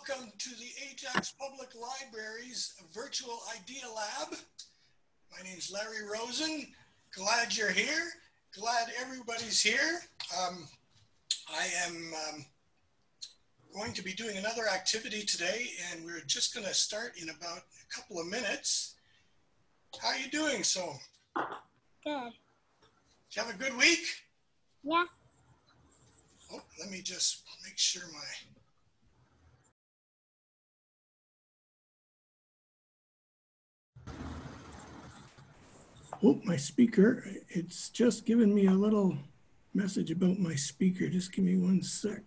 welcome to the Ajax Public Library's Virtual Idea Lab. My name's Larry Rosen. Glad you're here. Glad everybody's here. I am going to be doing another activity today, and we're just going to start in about a couple of minutes. How are you doing, So? Good. Did you have a good week? Yeah. Oh, let me just make sure my speaker, it's just given me a little message about my speaker. Just give me one sec.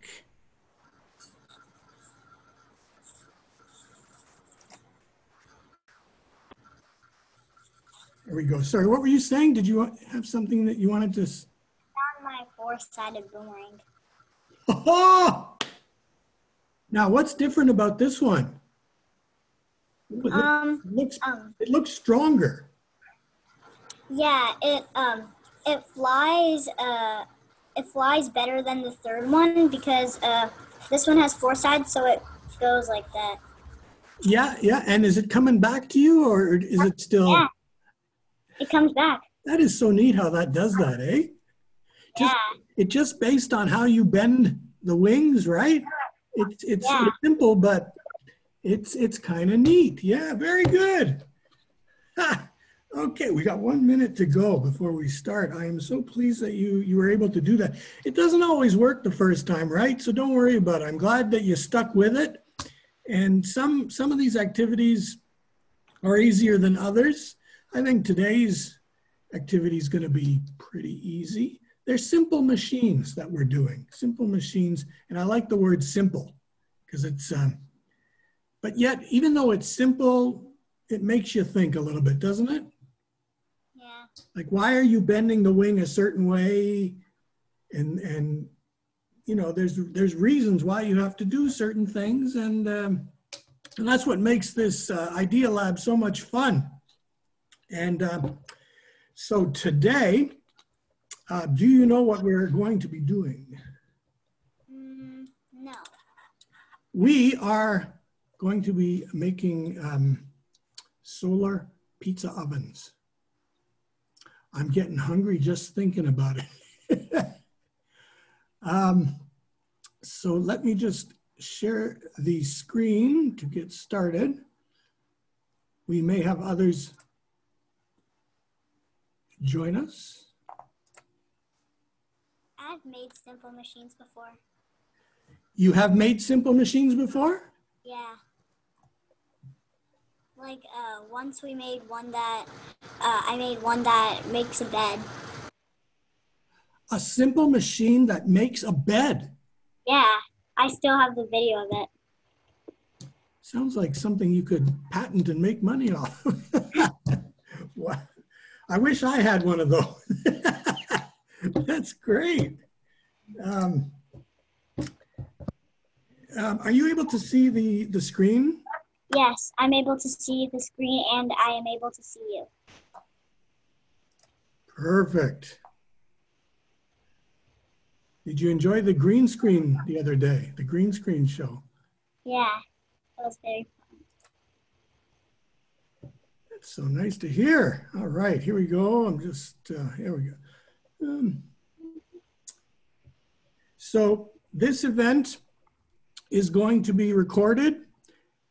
There we go. Sorry, what were you saying? Did you have something that you wanted to? Found my four-sided boomerang. Oh! Now, what's different about this one? It looks stronger. Yeah, it flies better than the third one because this one has four sides, so it goes like that. Yeah. And is it coming back to you, or is it still? Yeah, it comes back. That is so neat how that does that, eh? It's just based on how you bend the wings, right? It's sort of simple, but it's kind of neat. Yeah, very good. Ha. Okay, we got 1 minute to go before we start. I am so pleased that you were able to do that. It doesn't always work the first time, right? So don't worry about it. I'm glad that you stuck with it. And some of these activities are easier than others. I think today's activity is going to be pretty easy. They're simple machines that we're doing, simple machines. And I like the word simple because it's, but yet, even though it's simple, it makes you think a little bit, doesn't it? Yeah. Like, why are you bending the wing a certain way? And you know, there's reasons why you have to do certain things. And that's what makes this Idea Lab so much fun. And so today, do you know what we're going to be doing? No. We are going to be making solar pizza ovens. I'm getting hungry just thinking about it. So let me just share the screen to get started. We may have others join us. I've made simple machines before. You have made simple machines before? Yeah. Like once we made one that, I made one that makes a bed. A simple machine that makes a bed? Yeah, I still have the video of it. Sounds like something you could patent and make money off. Wow. I wish I had one of those. That's great. Are you able to see the screen? Yes, I'm able to see the screen and I am able to see you. Perfect. Did you enjoy the green screen the other day, the green screen show? Yeah, that was very fun. That's so nice to hear. All right, here we go. I'm just, here we go. So this event is going to be recorded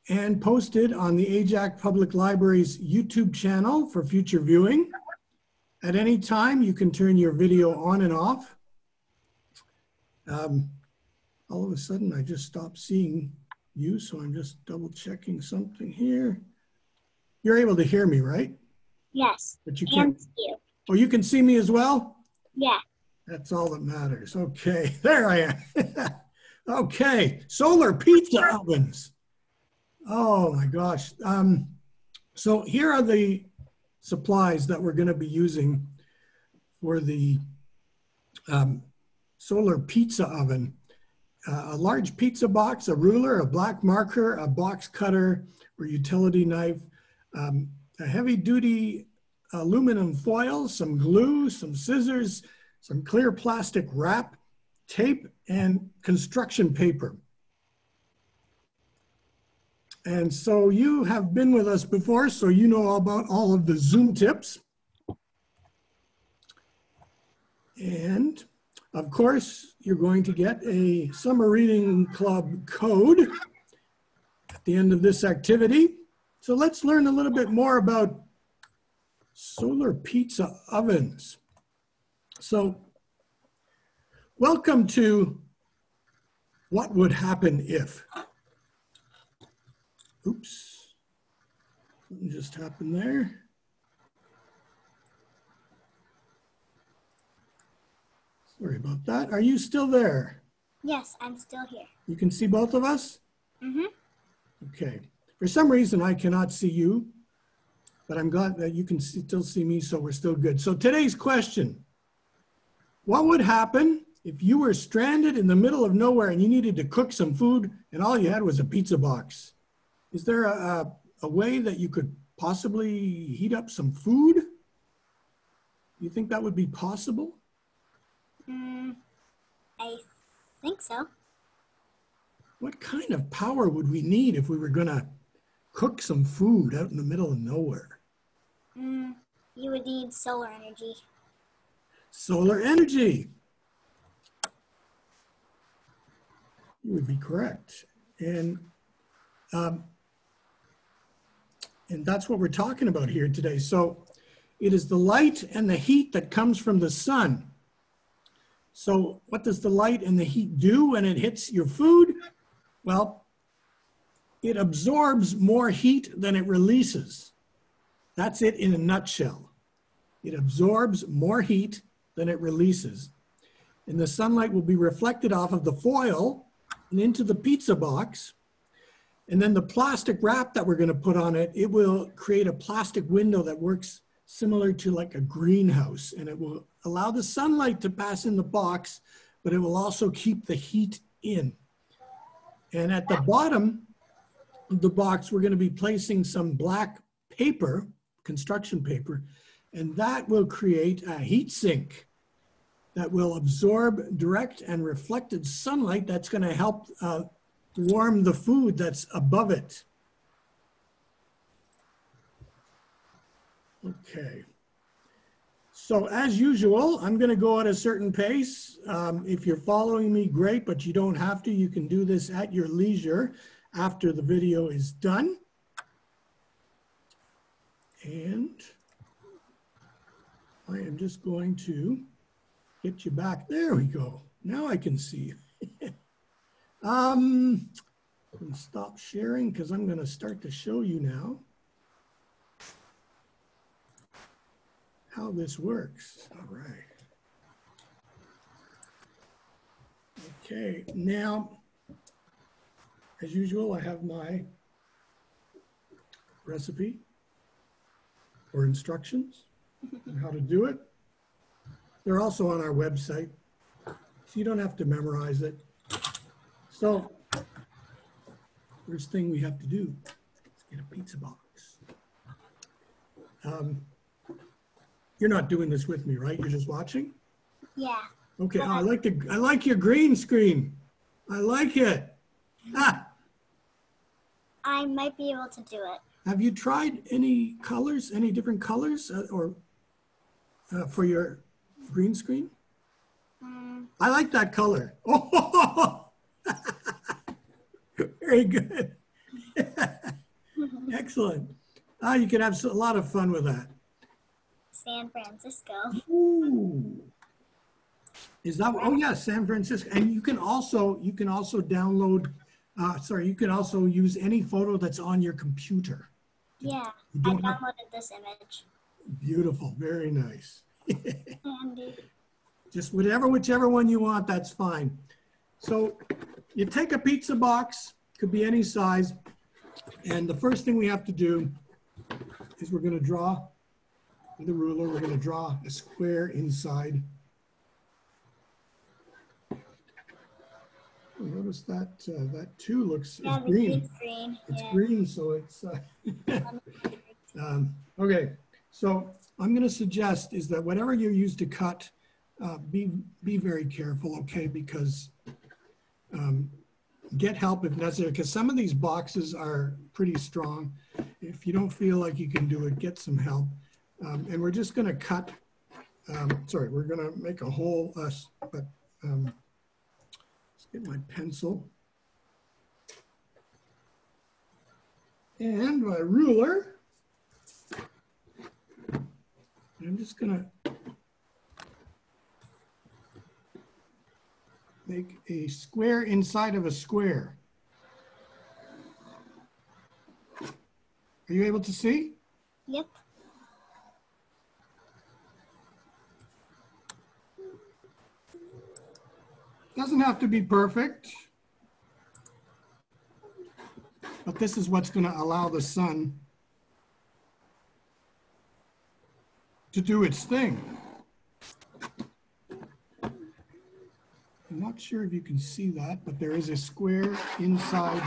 and posted on the Ajax Public Library's YouTube channel for future viewing. At any time, you can turn your video on and off. All of a sudden, I just stopped seeing you, so I'm just double checking something here. You're able to hear me, right? Yes, but you can't see you. Oh, you can see me as well? Yeah. That's all that matters. Okay, there I am. Okay, solar pizza ovens. Oh my gosh. So here are the supplies that we're going to be using for the solar pizza oven. A large pizza box, a ruler, a black marker, a box cutter or utility knife, a heavy-duty aluminum foil, some glue, some scissors, some clear plastic wrap, tape, and construction paper. And so you have been with us before, so you know about all of the Zoom tips. And of course, you're going to get a Summer Reading Club code at the end of this activity. So let's learn a little bit more about solar pizza ovens. So welcome to What Would Happen If. Oops, something just happened there. Sorry about that. Are you still there? Yes, I'm still here. You can see both of us? Mm-hmm. Okay. For some reason, I cannot see you, but I'm glad that you can still see me, so we're still good. So today's question: what would happen if you were stranded in the middle of nowhere and you needed to cook some food and all you had was a pizza box? Is there a way that you could possibly heat up some food? Do you think that would be possible? I think so. What kind of power would we need if we were going to cook some food out in the middle of nowhere? You would need solar energy. Solar energy. You would be correct. And that's what we're talking about here today. So it is the light and the heat that comes from the sun. So what does the light and the heat do when it hits your food? Well, it absorbs more heat than it releases. That's it in a nutshell. It absorbs more heat than it releases. And the sunlight will be reflected off of the foil and into the pizza box. And then the plastic wrap that we're going to put on it, it will create a plastic window that works similar to like a greenhouse. And it will allow the sunlight to pass in the box, but it will also keep the heat in. And at the bottom of the box, we're going to be placing some black paper, construction paper, and that will create a heat sink that will absorb direct and reflected sunlight that's going to help warm the food that's above it. Okay. So as usual, I'm going to go at a certain pace. If you're following me, great, but you don't have to. You can do this at your leisure after the video is done. And I am just going to get you back. There we go. Now I can see you. I'm going to stop sharing because I'm going to start to show you now how this works. All right. Okay, now, as usual, I have my recipe or instructions on how to do it. They're also on our website, so you don't have to memorize it. So, first thing we have to do is get a pizza box. You're not doing this with me, right? You're just watching? Yeah. Okay, I like your green screen. I like it. Ah. I might be able to do it. Have you tried any colors, any different colors for your green screen? I like that color. Oh, very good. Excellent. You can have a lot of fun with that. San Francisco. Ooh. Is that, oh yeah, San Francisco. And you can also download, you can also use any photo that's on your computer. Yeah, I downloaded this image. Beautiful, very nice. Handy. Just whichever one you want, that's fine. So you take a pizza box, could be any size, and the first thing we have to do is we're going to draw with a ruler, we're going to draw a square inside. Notice that that 2 looks is green. It's green, so it's okay. So I'm going to suggest is that whatever you use to cut, be very careful, okay? Because get help if necessary, because some of these boxes are pretty strong. If you don't feel like you can do it, get some help. And we're just going to cut, sorry, we're going to make a hole, but let's get my pencil and my ruler. I'm just going to make a square inside of a square. Are you able to see? Yep. Doesn't have to be perfect, but this is what's going to allow the sun to do its thing. I'm not sure if you can see that, but there is a square inside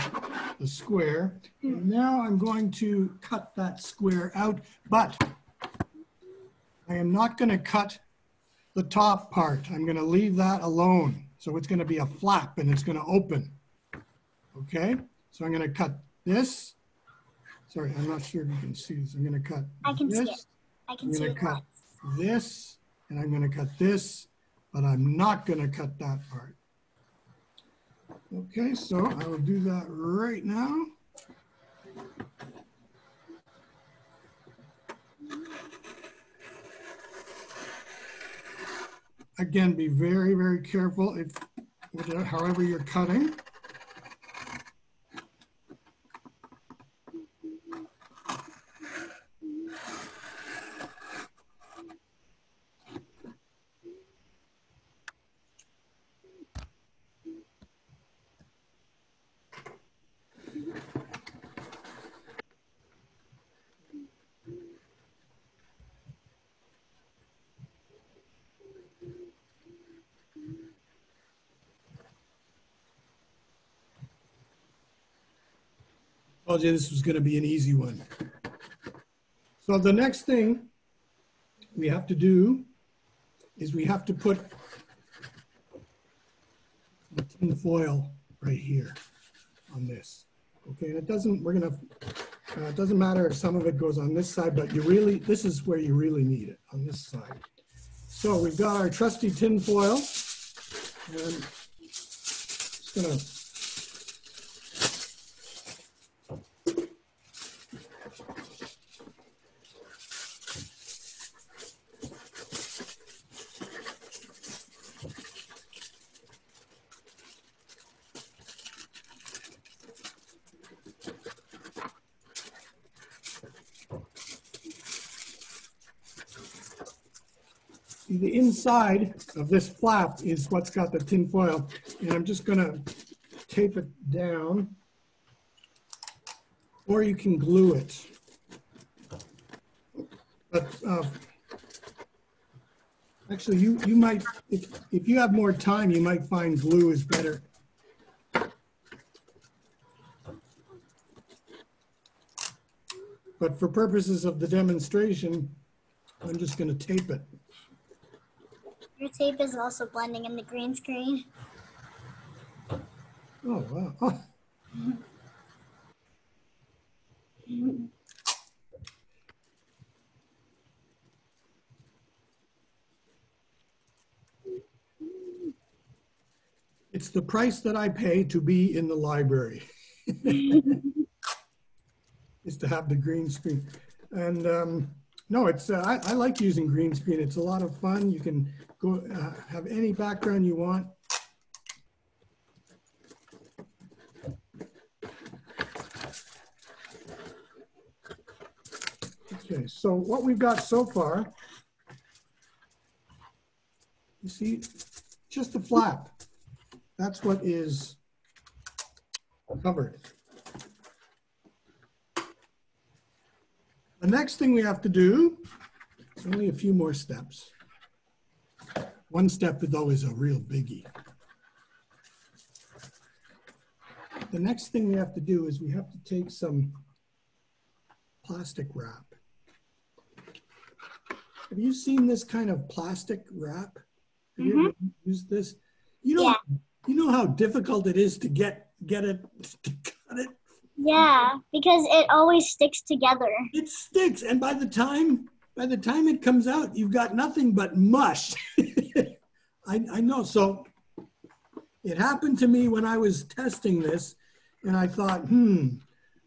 the square. And now I'm going to cut that square out, but I am not going to cut the top part. I'm going to leave that alone. So it's going to be a flap and it's going to open. Okay, so I'm going to cut this. Sorry, I'm not sure if you can see this. I'm going to cut I can this. see it. I can see it. I'm going to cut this, and I'm going to cut this, but I'm not going to cut that part. Okay, so I will do that right now. Again, be very, very careful if, however you're cutting. I told you this was going to be an easy one. So the next thing we have to do is we have to put the tin foil right here on this. Okay, and it doesn't, it doesn't matter if some of it goes on this side, but this is where you really need it, on this side. So we've got our trusty tin foil, and just gonna the inside of this flap is what's got the tin foil, and I'm just going to tape it down, or you can glue it. But actually, you might, if you have more time, you might find glue is better. But for purposes of the demonstration, I'm just going to tape it. Your tape is also blending in the green screen. Oh, wow. Oh. It's the price that I pay to be in the library. Is to have the green screen. And no, it's I like using green screen. It's a lot of fun. You can go have any background you want. Okay, so what we've got so far, you see, just the flap. That's what is covered. The next thing we have to do, it's only a few more steps. One step, though, is a real biggie. The next thing we have to do is we have to take some plastic wrap. Have you seen this kind of plastic wrap? Have you ever used this? You know how difficult it is to get get it to cut it. Yeah, because it always sticks together. It sticks, and by the time it comes out, you've got nothing but mush. I know. So it happened to me when I was testing this, and I thought,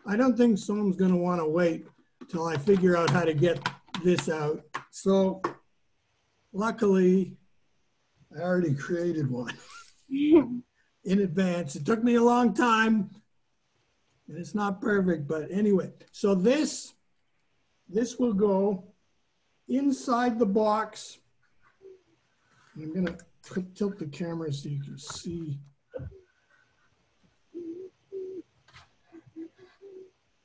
I don't think someone's going to want to wait till I figure out how to get this out. So luckily, I already created one in advance. It took me a long time, and it's not perfect, but anyway. So this will go inside the box. I'm going to tilt the camera so you can see.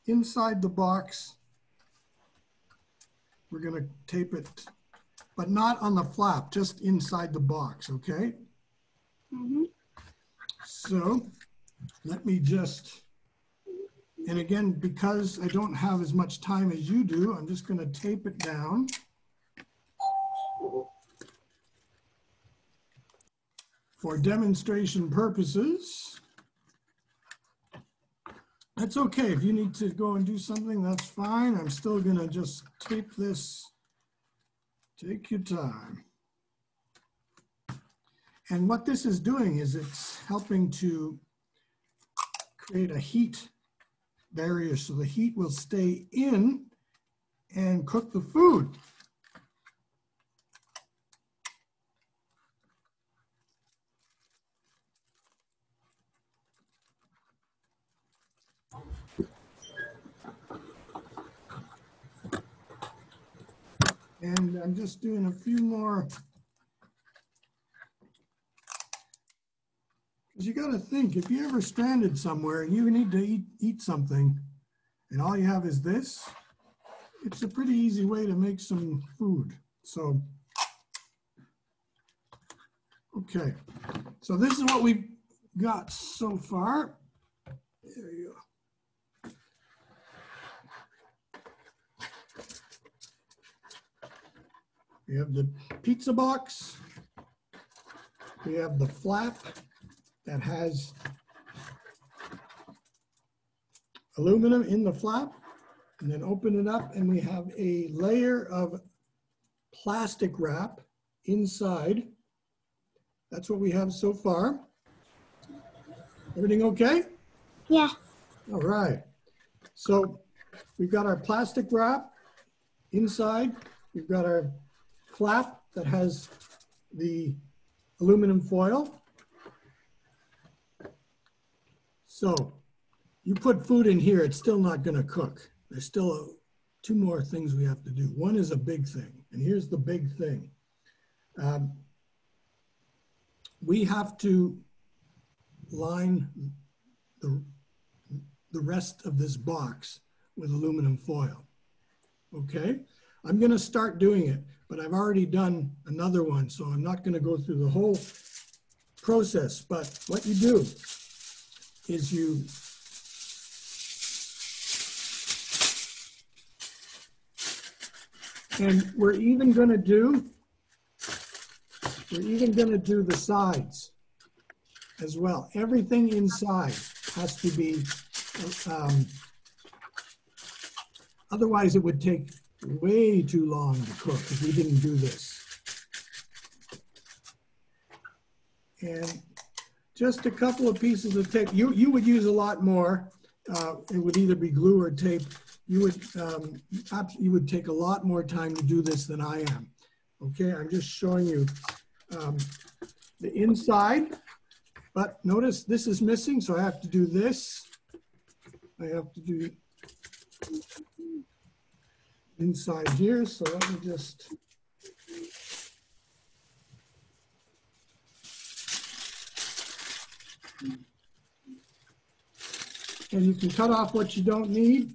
Inside the box, we're going to tape it, but not on the flap, just inside the box, okay? Mm-hmm. So let me just, and again, because I don't have as much time as you do, I'm just going to tape it down. For demonstration purposes. That's okay. If you need to go and do something, that's fine. I'm still going to just tape this. Take your time. And what this is doing is it's helping to create a heat barrier so the heat will stay in and cook the food. And I'm just doing a few more. Because you got to think, if you're ever stranded somewhere and you need to eat something, and all you have is this, it's a pretty easy way to make some food. So, okay. So this is what we've got so far. There you go. We have the pizza box. We have the flap that has aluminum in the flap, and then open it up and we have a layer of plastic wrap inside. That's what we have so far. Everything okay? Yeah. All right. So we've got our plastic wrap inside. We've got our flap that has the aluminum foil. So you put food in here, it's still not going to cook. There's still two more things we have to do. One is a big thing, and here's the big thing. We have to line the rest of this box with aluminum foil. Okay? I'm going to start doing it, but I've already done another one, so I'm not going to go through the whole process. But what you do is you and we're even going to do the sides as well. Everything inside has to be, otherwise it would take way too long to cook if we didn't do this. And just a couple of pieces of tape. You would use a lot more. It would either be glue or tape. You would take a lot more time to do this than I am. Okay, I'm just showing you the inside, but notice this is missing, so I have to do this. I have to do inside here, so let me just and you can cut off what you don't need.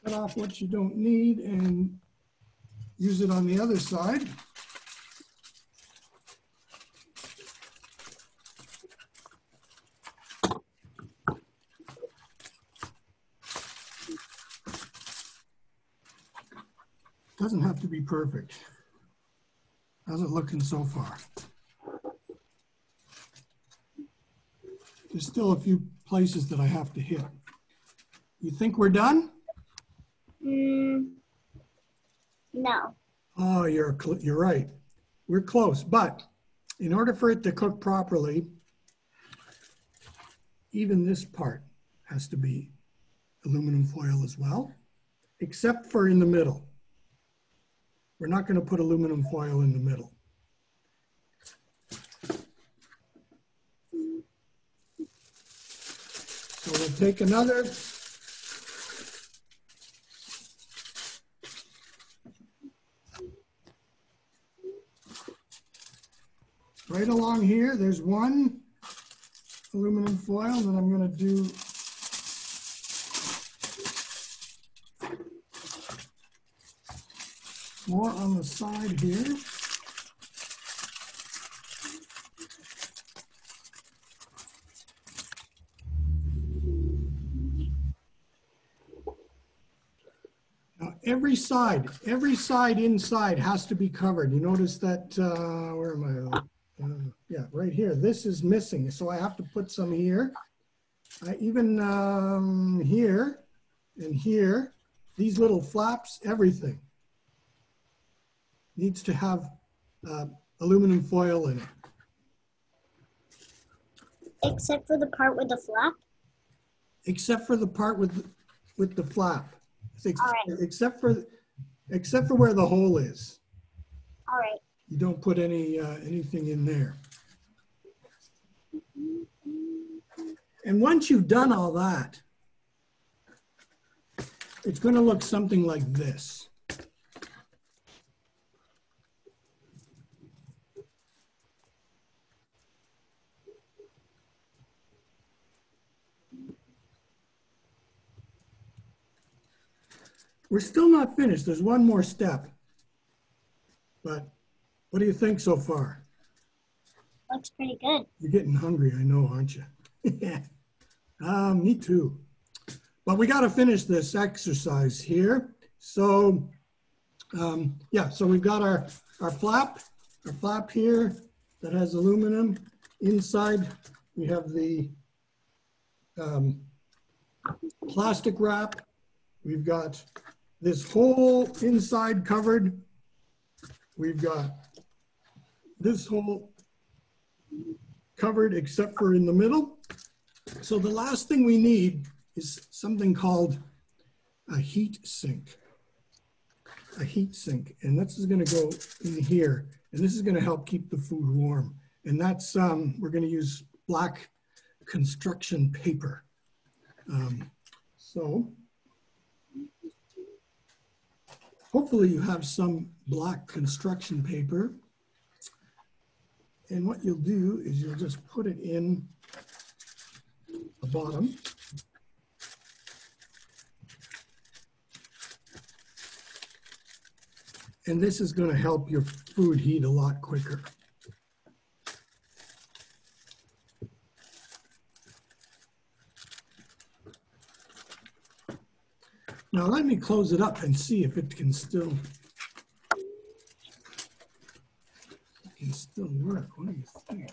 Cut off what you don't need and use it on the other side. Doesn't have to be perfect. How's it looking so far? There's still a few places that I have to hit. You think we're done? No. Oh, you're right. We're close, but in order for it to cook properly, even this part has to be aluminum foil as well, except for in the middle. We're not going to put aluminum foil in the middle. So we'll take another. Right along here, there's one aluminum foil that I'm going to do more on the side here. Now every side inside has to be covered. You notice that, where am I? Yeah, right here. This is missing, so I have to put some here. Even here and here, these little flaps, everything needs to have aluminum foil in it. Except for the part with the flap? Except for the part with the flap. All right. Except for where the hole is. All right. You don't put anything in there. And once you've done all that, it's going to look something like this. We're still not finished. There's one more step. But what do you think so far? Looks pretty good. You're getting hungry, I know, aren't you? Yeah. Me too. But we got to finish this exercise here. So, yeah, so we've got our flap here that has aluminum. Inside, we have the plastic wrap. We've got this whole inside covered. We've got this whole covered except for in the middle. So the last thing we need is something called a heat sink. A heat sink, and this is going to go in here, and this is going to help keep the food warm. And that's, we're going to use black construction paper. So hopefully you have some black construction paper. And what you'll do is you'll just put it in the bottom. And this is going to help your food heat a lot quicker. Now let me close it up and see if it can still work. What do you think?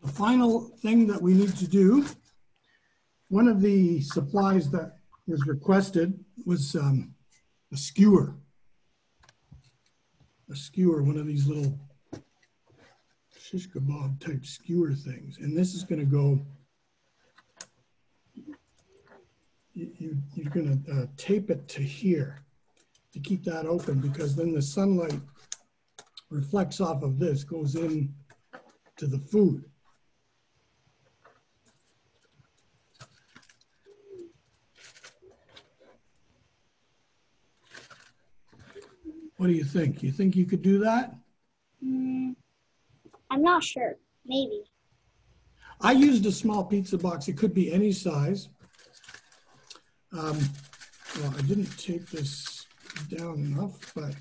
The final thing that we need to do, one of the supplies that was requested was a skewer. A skewer, one of these little shish kebab type skewer things. And this is going to go, you're going to tape it to here to keep that open, because then the sunlight reflects off of this, goes in to the food. What do you think? You think you could do that? I'm not sure. Maybe. I used a small pizza box. It could be any size. Well, I didn't tape this down enough, but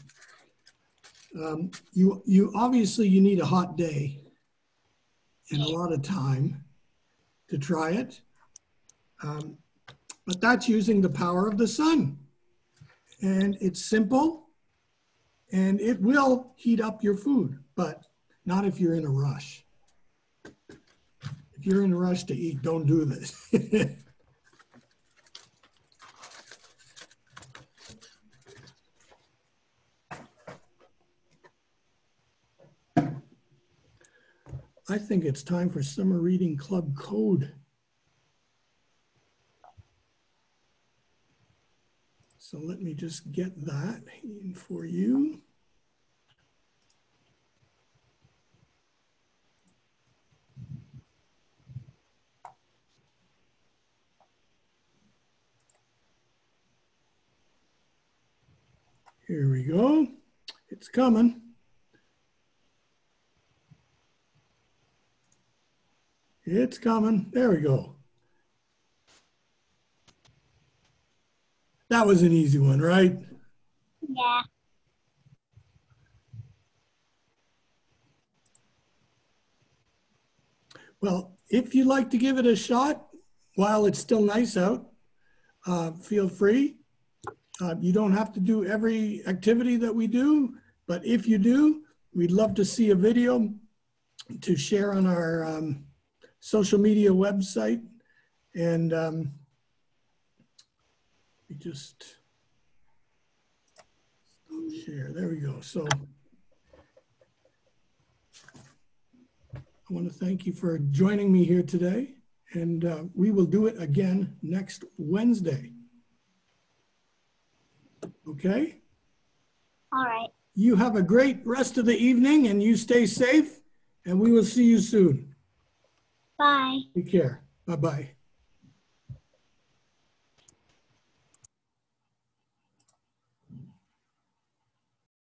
You obviously you need a hot day and a lot of time to try it. But that's using the power of the sun. And it's simple and it will heat up your food, but not if you're in a rush. If you're in a rush to eat, don't do this. I think it's time for Summer Reading Club code. So let me just get that in for you. Here we go. It's coming. It's coming. There we go. That was an easy one, right? Yeah. Well, if you'd like to give it a shot while it's still nice out, feel free. You don't have to do every activity that we do, but if you do, we'd love to see a video to share on our social media website. And we just share, there we go. So I want to thank you for joining me here today, and we will do it again next Wednesday. Okay? All right. You have a great rest of the evening and you stay safe, and we will see you soon. Bye. Take care. Bye-bye.